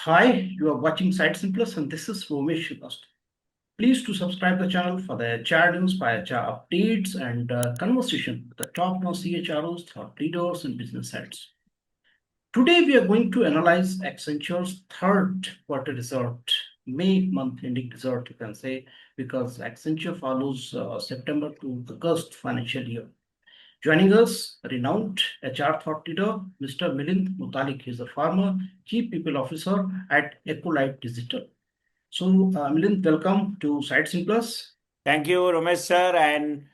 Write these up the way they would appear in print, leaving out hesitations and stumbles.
Hi, you are watching SightsIn Plus, and this is Romesh. Please to subscribe the channel for the HR news, by HR updates, and conversation with the top-notch CHROs, thought leaders, and business heads. Today, we are going to analyze Accenture's third quarter result, May month ending result, you can say, because Accenture follows September to August financial year. Joining us, renowned HR thought leader, Mr. Milind Mutalik. He is a former Chief People Officer at Accolite Digital. So, Milind, welcome to SightsIn Plus. Thank you, Romesh sir. And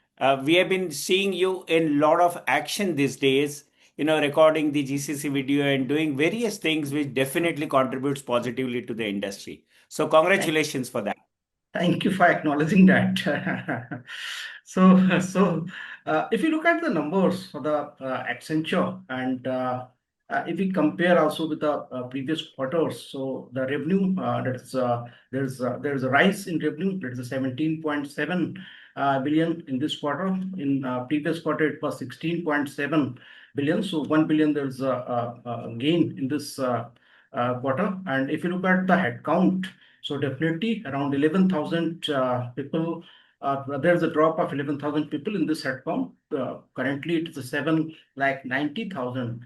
we have been seeing you in lot of action these days, recording the GCC video and doing various things which definitely contributes positively to the industry. So Thank, congratulations for that. thank you for acknowledging that. If you look at the numbers for the Accenture and if we compare also with the previous quarters, so the revenue there's a rise in revenue. There's a 17.7 billion in this quarter. In previous quarter, it was 16.7 billion. So 1 billion there's a gain in this quarter. And if you look at the headcount, so definitely around 11,000 people. There's a drop of 11,000 people in this headcount. Currently, it is 7,90,000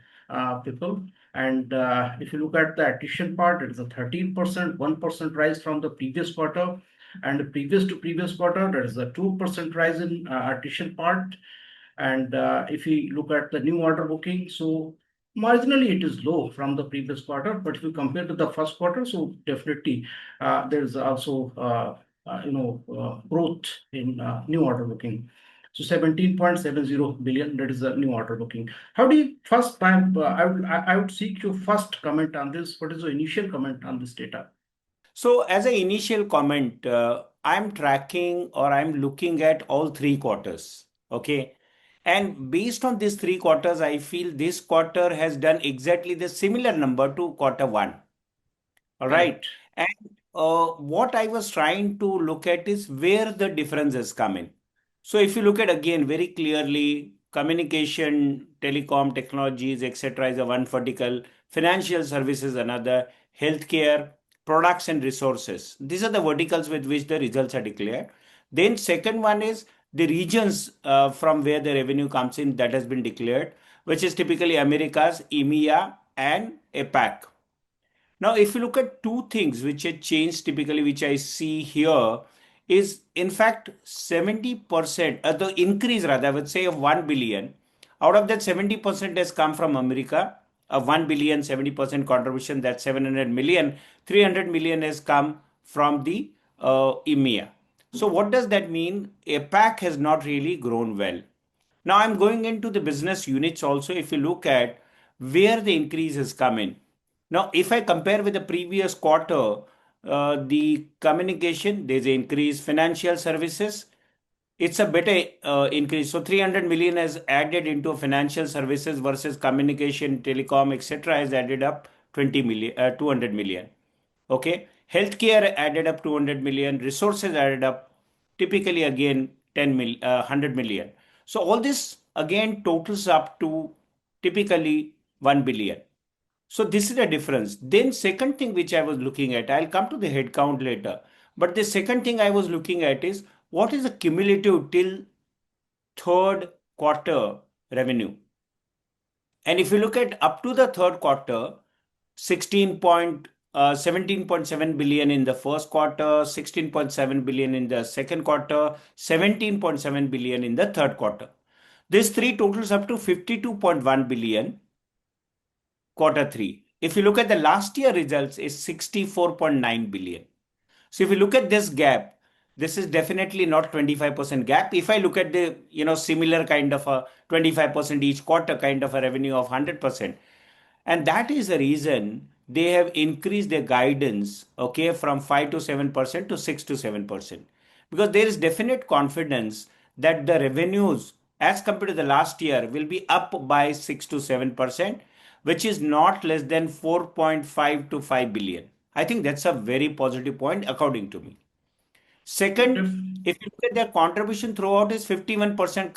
people. And if you look at the addition part, it is a 13%, 1% rise from the previous quarter. And previous to previous quarter, there is a 2% rise in addition part. And if we look at the new order booking, so marginally it is low from the previous quarter. But if you compare to the first quarter, so definitely there's also growth in new order booking. So 17.70 billion, that is a new order booking. How do you first time? I would seek your first comment on this. What is your initial comment on this data? So as an initial comment, I'm tracking or I'm looking at all 3 quarters. Okay. And based on these 3 quarters, I feel this quarter has done exactly the similar number to quarter one. All right. Correct. And what I was trying to look at is where the differences come in. So if you look at again very clearly, communication, telecom, technologies, etc. is a one vertical, financial services another, healthcare, products and resources. These are the verticals with which the results are declared. Then second one is the regions from where the revenue comes in that has been declared, which is typically Americas, EMEA and APAC. Now, if you look at two things which have changed typically, which I see here, is in fact 70%, the increase rather, I would say of 1 billion. Out of that, 70% has come from America. 1 billion, 70% contribution, that's 700 million. 300 million has come from the EMEA. So, what does that mean? APAC has not really grown well. Now, I'm going into the business units also. If you look at where the increase has come in. Now, if I compare with the previous quarter, the communication, there's an increase. Financial services, it's a better increase. So 300 million has added into financial services versus communication, telecom, etc. has added up 20 million, 200 million. Okay. Healthcare added up 200 million. Resources added up typically again 100 million. So all this again totals up to typically 1 billion. So this is the difference. Then second thing which I was looking at, I'll come to the headcount later. But the second thing I was looking at is what is the cumulative till third quarter revenue. And if you look at up to the third quarter, 17.7 billion in the first quarter, 16.7 billion in the second quarter, 17.7 billion in the third quarter. This three totals up to 52.1 billion quarter three. If you look at the last year results is 64.9 billion. So if you look at this gap, this is definitely not 25% gap. If I look at the, similar kind of a 25% each quarter kind of a revenue of 100%. And that is the reason they have increased their guidance, okay, from 5 to 7% to 6 to 7%. Because there is definite confidence that the revenues as compared to the last year will be up by 6 to 7%, which is not less than 4.5 to 5 billion. I think that's a very positive point according to me. Second, Def- if you look at their contribution throughout is 51%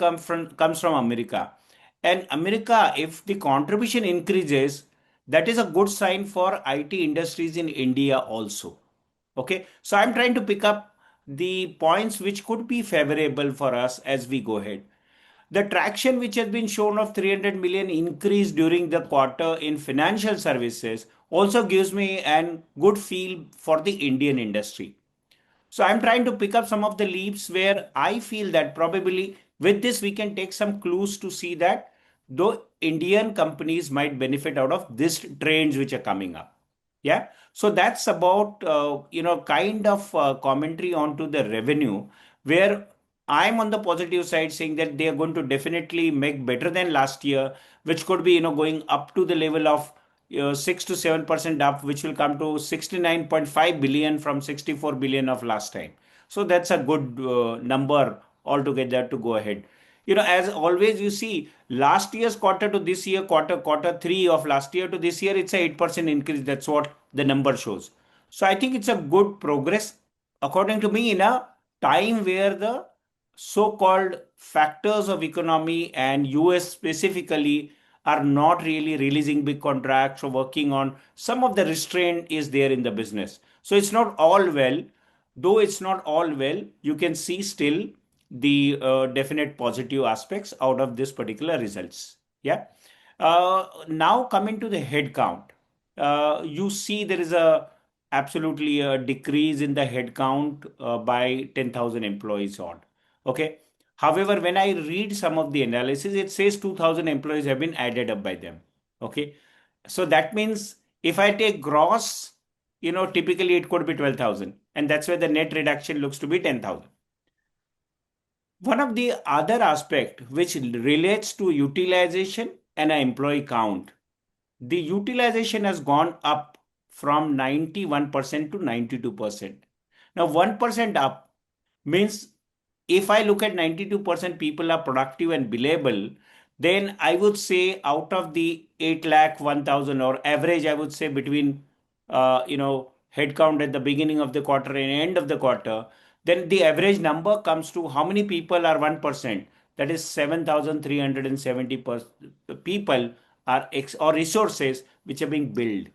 comes from America. And America, if the contribution increases, that is a good sign for IT industries in India also. Okay, so I'm trying to pick up the points which could be favorable for us as we go ahead. The traction which has been shown of 300 million increase during the quarter in financial services also gives me a good feel for the Indian industry. So I'm trying to pick up some of the leaps where I feel that probably with this we can take some clues to see that though Indian companies might benefit out of this trends which are coming up. Yeah. So that's about kind of commentary onto the revenue where I'm on the positive side saying that they are going to definitely make better than last year, which could be going up to the level of 6 to 7% up, which will come to 69.5 billion from 64 billion of last time. So that's a good number altogether to go ahead. As always, you see last year's quarter to this year quarter three of last year to this year, it's a 8% increase. That's what the number shows. So I think it's a good progress according to me in a time where the so-called factors of economy and US specifically are not really releasing big contracts or working on some of the restraint is there in the business. So it's not all well. Though it's not all well, you can see still the definite positive aspects out of this particular results. Yeah. Now coming to the head count, you see there is a absolutely a decrease in the head count by 10,000 employees odd. Okay. However, when I read some of the analysis, it says 2,000 employees have been added up by them. Okay. So that means if I take gross, typically it could be 12,000. And that's where the net reduction looks to be 10,000. One of the other aspect which relates to utilization and an employee count, the utilization has gone up from 91% to 92%. Now 1% up means if I look at 92% people are productive and billable, then I would say out of the 8 lakh 1,000 or average, I would say between, headcount at the beginning of the quarter and end of the quarter, then the average number comes to how many people are 1%. That is 7,370 people are or resources which are being billed.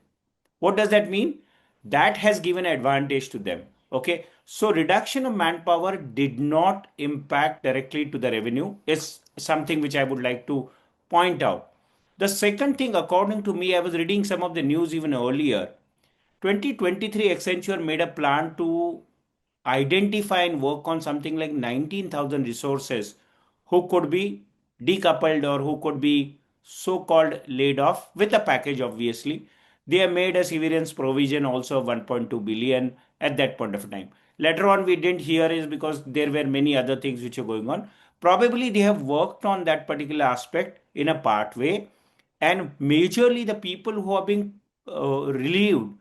What does that mean? That has given advantage to them. Okay. So reduction of manpower did not impact directly to the revenue is something which I would like to point out. The second thing, according to me, I was reading some of the news even earlier. 2023 Accenture made a plan to identify and work on something like 19,000 resources who could be decoupled or who could be so-called laid off with a package, obviously. They have made a severance provision also of 1.2 billion at that point of time. Later on, we didn't hear is because there were many other things which are going on. Probably they have worked on that particular aspect in a part way. And majorly the people who are being relieved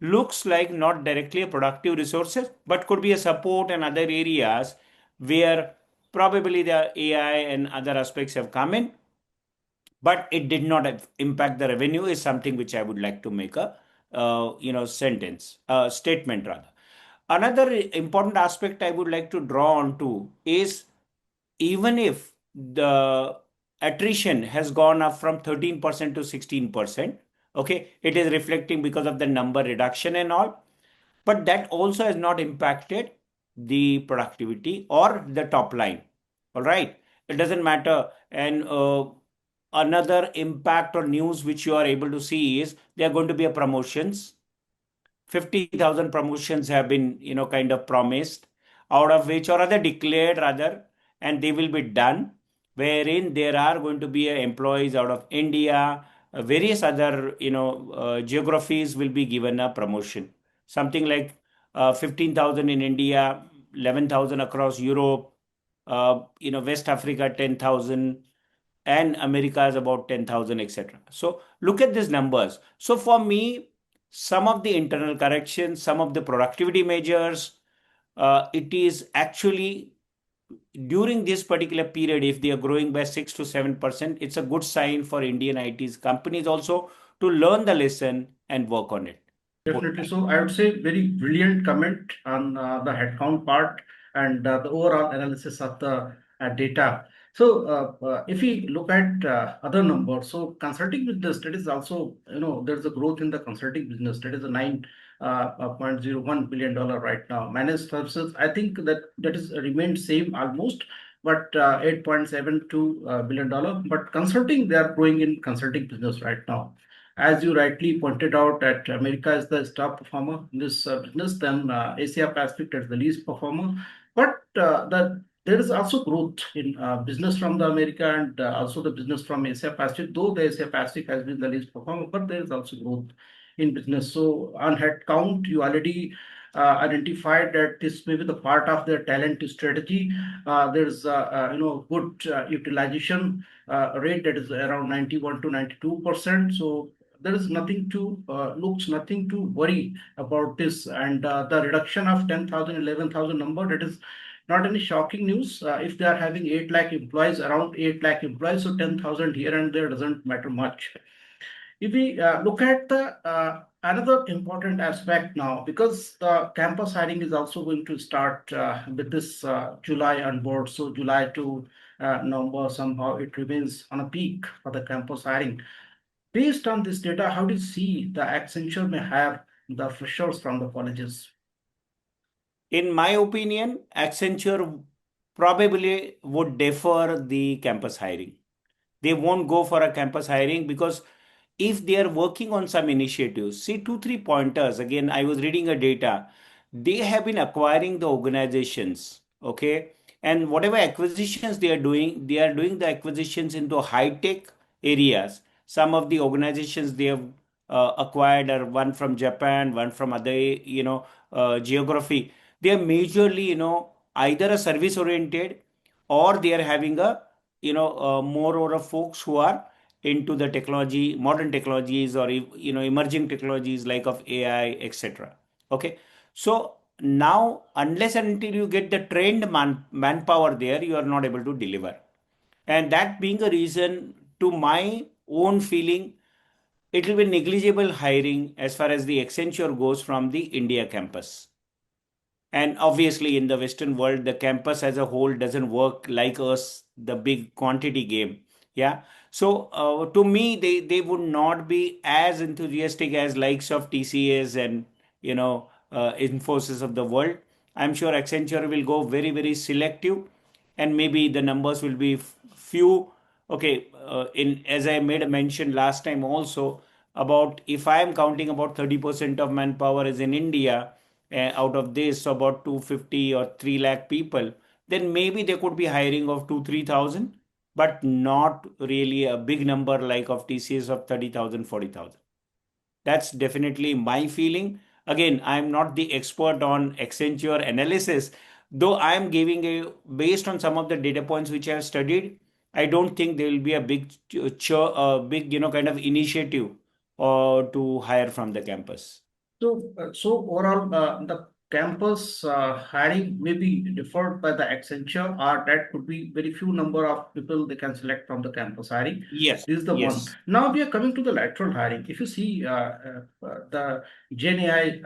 looks like not directly a productive resources, but could be a support and other areas where probably the AI and other aspects have come in, but it did not impact the revenue is something which I would like to make a statement rather. Another important aspect I would like to draw on to is even if the attrition has gone up from 13% to 16%, okay, it is reflecting because of the number reduction and all, but that also has not impacted the productivity or the top line. All right, it doesn't matter. And another impact or news which you are able to see is there are going to be a promotions. 50,000 promotions have been, kind of promised, out of which or other declared rather, and they will be done, wherein there are going to be employees out of India, various other, geographies will be given a promotion. Something like 15,000 in India, 11,000 across Europe, West Africa 10,000, and America is about 10,000, etc. So look at these numbers. So for me, some of the internal corrections, some of the productivity measures, it is actually during this particular period, if they are growing by 6 to 7%, it's a good sign for Indian ITs companies also to learn the lesson and work on it. Definitely. So I would say very brilliant comment on the headcount part and the overall analysis of the data. If we look at other numbers, so consulting business, that is also, there's a growth in the consulting business. That is a $9.01 billion right now. Managed services, I think that is remained same almost, but $8.72 billion. But consulting, they are growing in consulting business right now. As you rightly pointed out, that America is the star performer in this business, then Asia Pacific is the least performer. But there is also growth in business from the America and also the business from Asia Pacific, though the Asia Pacific has been the least performer, but there is also growth in business. So on headcount, you already identified that this may be the part of their talent strategy. There's good utilization rate that is around 91 to 92%. So there is nothing to nothing to worry about this, and the reduction of 10,000, 11,000 number, that is not any shocking news. If they are having 8 lakh employees, around 8 lakh employees, so 10,000 here and there doesn't matter much. If we look at the another important aspect now, because the campus hiring is also going to start with this July onward, so July to November, somehow it remains on a peak for the campus hiring. Based on this data, how do you see the Accenture may have the freshers from the colleges? In my opinion, Accenture probably would defer the campus hiring. They won't go for a campus hiring because if they are working on some initiatives, see two, three pointers. Again, I was reading a data. They have been acquiring the organizations, okay? And whatever acquisitions they are doing the acquisitions into high tech areas. Some of the organizations they have acquired are one from Japan, one from other, geography. They are majorly, either a service oriented or they are having a, more or of folks who are into the technology, modern technologies, or emerging technologies like of AI, etc. Okay, so now unless and until you get the trained manpower there, you are not able to deliver, and that being a reason, to my own feeling, it will be negligible hiring as far as the Accenture goes from the India campus. And obviously, in the Western world, the campus as a whole doesn't work like us, the big quantity game. Yeah. So to me, they would not be as enthusiastic as likes of TCS and Infosys of the world. I'm sure Accenture will go very very selective, and maybe the numbers will be few. Okay, in as I made a mention last time also, about if I am counting about 30% of manpower is in India, out of this, so about 250 or 3 lakh people, then maybe they could be hiring of 2 3,000, but not really a big number like of TCS of 30,000 40,000. That's definitely my feeling. Again, I'm not the expert on Accenture analysis, though I'm giving a based on some of the data points which I have studied. I don't think there will be a big kind of initiative to hire from the campus. So overall, the campus hiring may be deferred by the Accenture, or that could be very few number of people they can select from the campus hiring. Yes, This is the one. yes. Now we are coming to the lateral hiring. If you see the GenAI,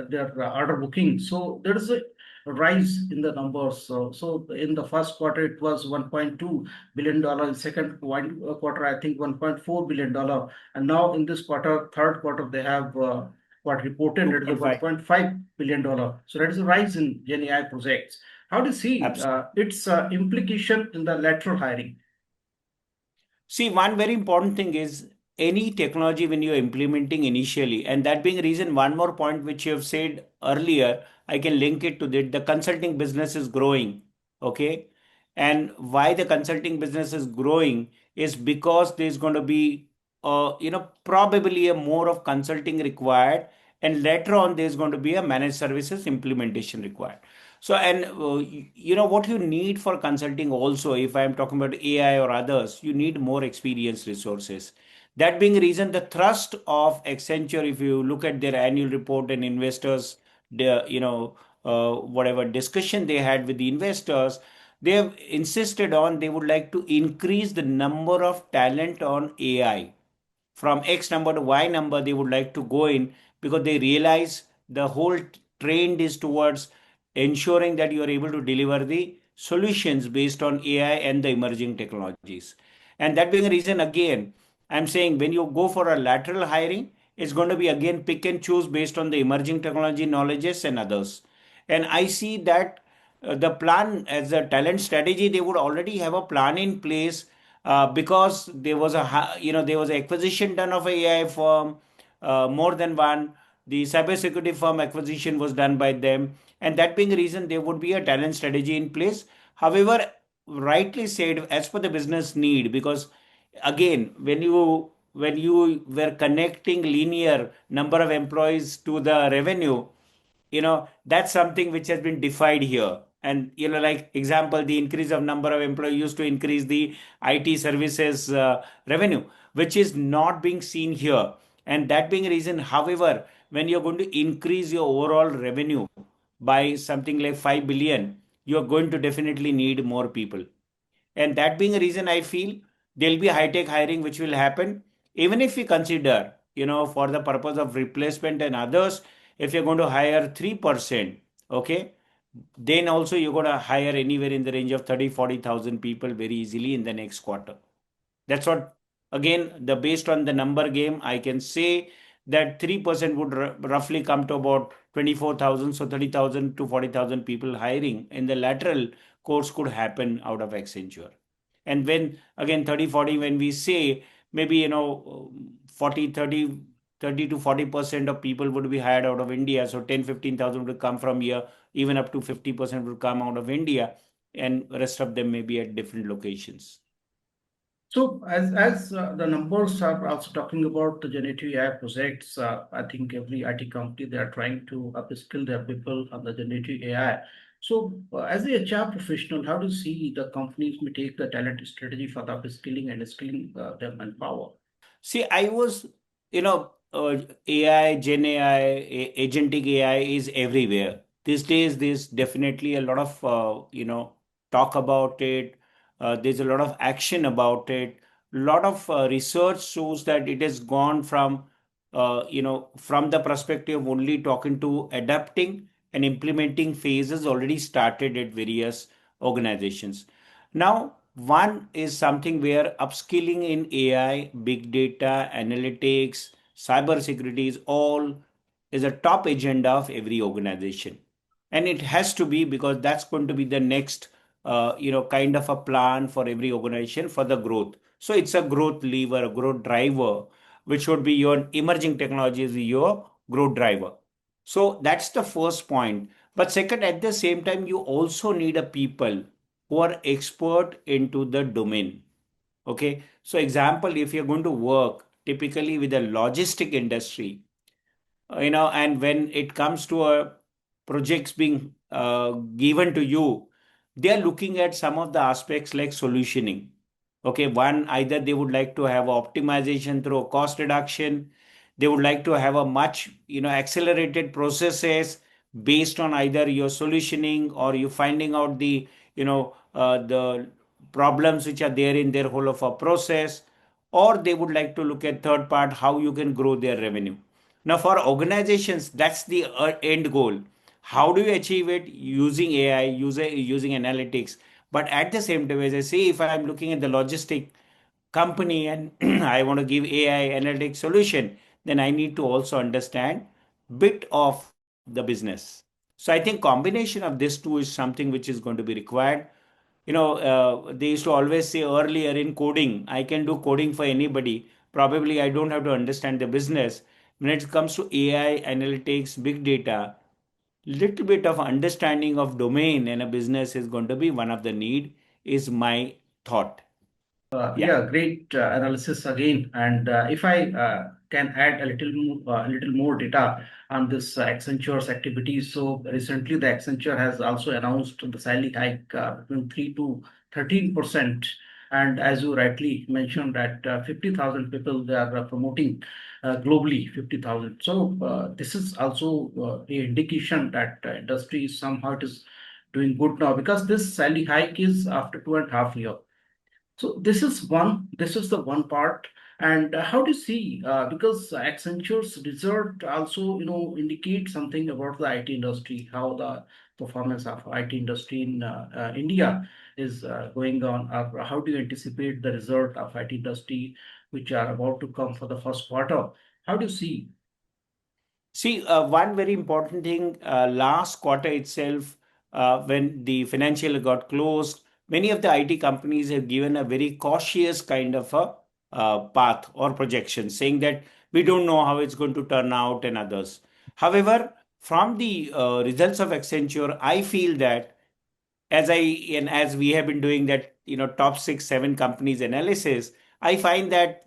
their order booking, so there is a rise in the numbers. So in the first quarter, it was $1.2 billion. In second quarter, I think $1.4 billion. And now in this quarter, third quarter, they have what reported that is a 2.5. $1.5 billion. So that is a rise in GenAI projects. How do you see Absolutely. its implication in the lateral hiring? See, one very important thing is any technology when you're implementing initially, and that being a reason, one more point which you have said earlier, I can link it to that. The consulting business is growing. Okay. And why the consulting business is growing is because there's going to be, probably a more of consulting required, and later on there's going to be a managed services implementation required. So, and what you need for consulting also, if I'm talking about AI or others, you need more experienced resources. That being the reason, the thrust of Accenture, if you look at their annual report and investors, whatever discussion they had with the investors, they have insisted on they would like to increase the number of talent on AI from X number to Y number. They would like to go in because they realize the whole trend is towards ensuring that you are able to deliver the solutions based on AI and the emerging technologies. And that being the reason, again, I'm saying when you go for a lateral hiring, it's going to be again pick and choose based on the emerging technology knowledges and others. And I see that the plan as a talent strategy, they would already have a plan in place because there was there was an acquisition done of a AI firm, more than one. The cybersecurity firm acquisition was done by them, and that being the reason, there would be a talent strategy in place. However, rightly said, as per the business need, because again, when you were connecting linear number of employees to the revenue, that's something which has been defied here. And like example, the increase of number of employees used to increase the IT services revenue, which is not being seen here. And that being a reason, however, when you're going to increase your overall revenue by something like 5 billion, you're going to definitely need more people. And that being a reason, I feel there'll be high tech hiring which will happen. Even if we consider, for the purpose of replacement and others, if you're going to hire 3%, okay, then also you're going to hire anywhere in the range of 30,000-40,000 people very easily in the next quarter. That's what, again, the based on the number game, I can say that 3% would roughly come to about 24,000. So 30,000 to 40,000 people hiring in the lateral course could happen out of Accenture. And when again 30, 40, when we say maybe 40, 30 to 40% of people would be hired out of India. So 10, 15,000 would come from here, even up to 50% would come out of India, and rest of them may be at different locations. So as the numbers are also talking about the generative AI projects, I think every IT company, they are trying to upskill their people on the generative AI. So as a HR professional, how do you see the companies may take the talent strategy for the upskilling and skilling their manpower? See, I was, AI, Gen AI, agentic AI is everywhere. These days, there's definitely a lot of, talk about it. There's a lot of action about it. A lot of research shows that it has gone from the perspective of only talking to adapting and implementing phases already started at various organizations. Now, one is something where upskilling in AI, big data, analytics, cybersecurity is a top agenda of every organization. And it has to be, because that's going to be the next, kind of a plan for every organization for the growth. So it's a growth lever, a growth driver, which would be your emerging technologies, your growth driver. So that's the first point. But second, at the same time, you also need a people who are expert into the domain. Okay. So example, if you're going to work typically with a logistic industry, and when it comes to a projects being given to you, they are looking at some of the aspects like solutioning. Okay, one, either they would like to have optimization through cost reduction. They would like to have a much, accelerated processes based on either your solutioning or you finding out the problems which are there in their whole of a process, or they would like to look at third part, how you can grow their revenue. Now, for organizations, that's the end goal. How do you achieve it? Using AI, using analytics. But at the same time, as I say, if I'm looking at the logistic company and I want to give AI analytics solution, then I need to also understand bit of the business. So I think combination of these two is something which is going to be required. They used to always say earlier in coding, I can do coding for anybody. Probably I don't have to understand the business. When it comes to AI, analytics, big data, little bit of understanding of domain and a business is going to be one of the need, is my thought. Yeah. Yeah, great analysis again. And if I can add a little more data on this Accenture's activities. So recently, the Accenture has also announced the salary hike between 3 to 13%. And as you rightly mentioned, that 50,000 people they are promoting globally, 50,000. So this is also a indication that industry somehow it is doing good now, because this salary hike is after 2.5 years. So this is the one part. And how do you see, because Accenture's result also, indicate something about the IT industry, how the performance of IT industry in India is going on, or how do you anticipate the result of IT industry, which are about to come for the first quarter? How do you see? See, one very important thing, last quarter itself, when the financial got closed, many of the IT companies have given a very cautious kind of a path or projection, saying that we don't know how it's going to turn out and others. However, from the results of Accenture, I feel that as we have been doing that, top six, seven companies analysis, I find that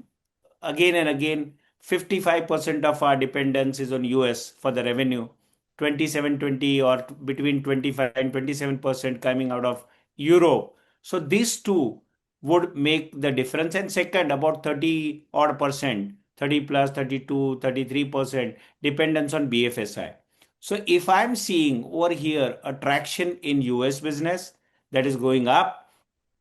again and again 55% of our dependence is on US for the revenue, 27-20 or between 25 and 27% coming out of Europe. So these two would make the difference. And second, about 30 odd percent, 30 plus 32, 33% dependence on BFSI. So if I'm seeing over here a traction in US business that is going up,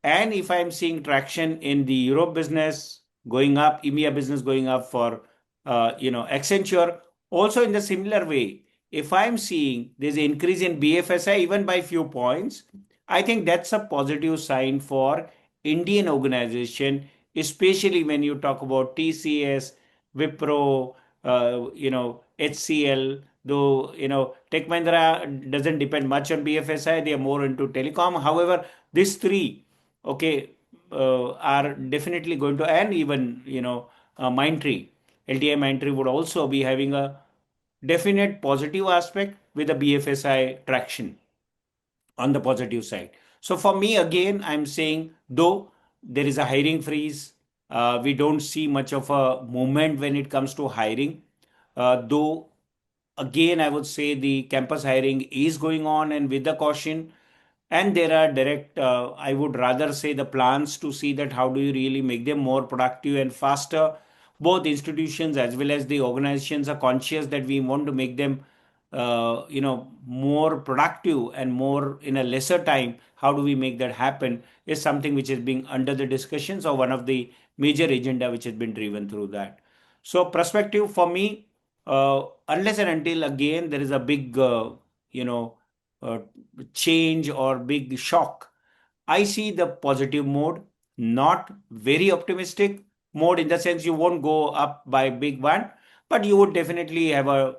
and if I'm seeing traction in the Europe business going up, EMEA business going up for Accenture, also in the similar way, if I'm seeing there's an increase in BFSI even by few points, I think that's a positive sign for Indian organization, especially when you talk about TCS, Wipro, HCL. Though Tech Mahindra doesn't depend much on BFSI, they are more into telecom. However, these three, okay, are definitely going to, and even Mindtree, LTI Mindtree would also be having a definite positive aspect with the BFSI traction on the positive side. So for me, again, I'm saying though there is a hiring freeze, we don't see much of a movement when it comes to hiring. Though again, I would say the campus hiring is going on and with the caution, and there are direct, I would rather say the plans to see that how do you really make them more productive and faster. Both institutions as well as the organizations are conscious that we want to make them more productive and more in a lesser time. How do we make that happen is something which is being under the discussions or one of the major agenda which has been driven through that. So perspective for me, unless and until again there is a big you know uh, change or big shock, I see the positive mode, not very optimistic mode in the sense you won't go up by big one, but you would definitely have a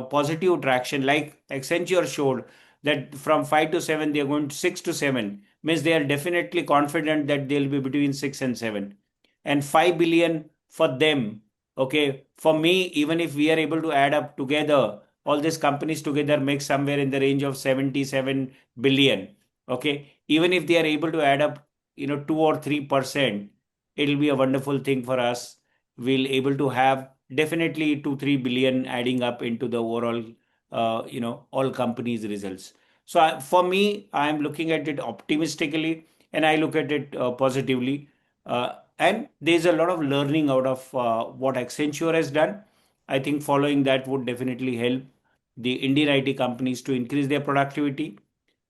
positive traction like Accenture showed that from 5 to 7 they are going to 6 to 7, means they are definitely confident that they'll be between 6 and 7, and 5 billion for them. Okay, for me, even if we are able to add up together, all these companies together make somewhere in the range of 77 billion. Okay, even if they are able to add up 2 or 3%, it'll be a wonderful thing for us. We'll able to have definitely 2-3 billion adding up into the overall all companies results. So for me, I'm looking at it optimistically and I look at it positively. And there's a lot of learning out of what Accenture has done. I think following that would definitely help the Indian IT companies to increase their productivity.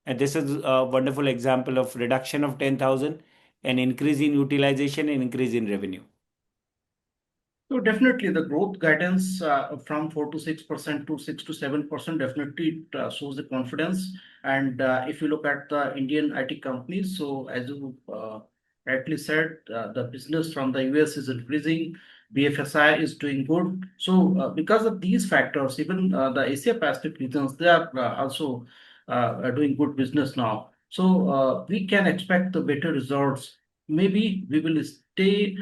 And this is a wonderful example of reduction of 10,000 and increase in utilization and increase in revenue. So definitely the growth guidance from 4 to 6% to 6 to 7% definitely shows the confidence. And if you look at the Indian IT companies, so as you rightly said, the business from the US is increasing, BFSI is doing good. So because of these factors, even the Asia Pacific regions, they are also doing good business now. So we can expect the better results. Maybe we will stay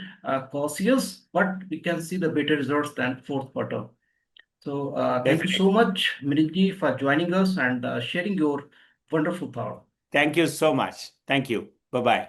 cautious, but we can see the better results than fourth quarter. So thank you so Definitely. much, Mirinji, for joining us and sharing your wonderful thought. Thank you so much. Thank you. Bye bye.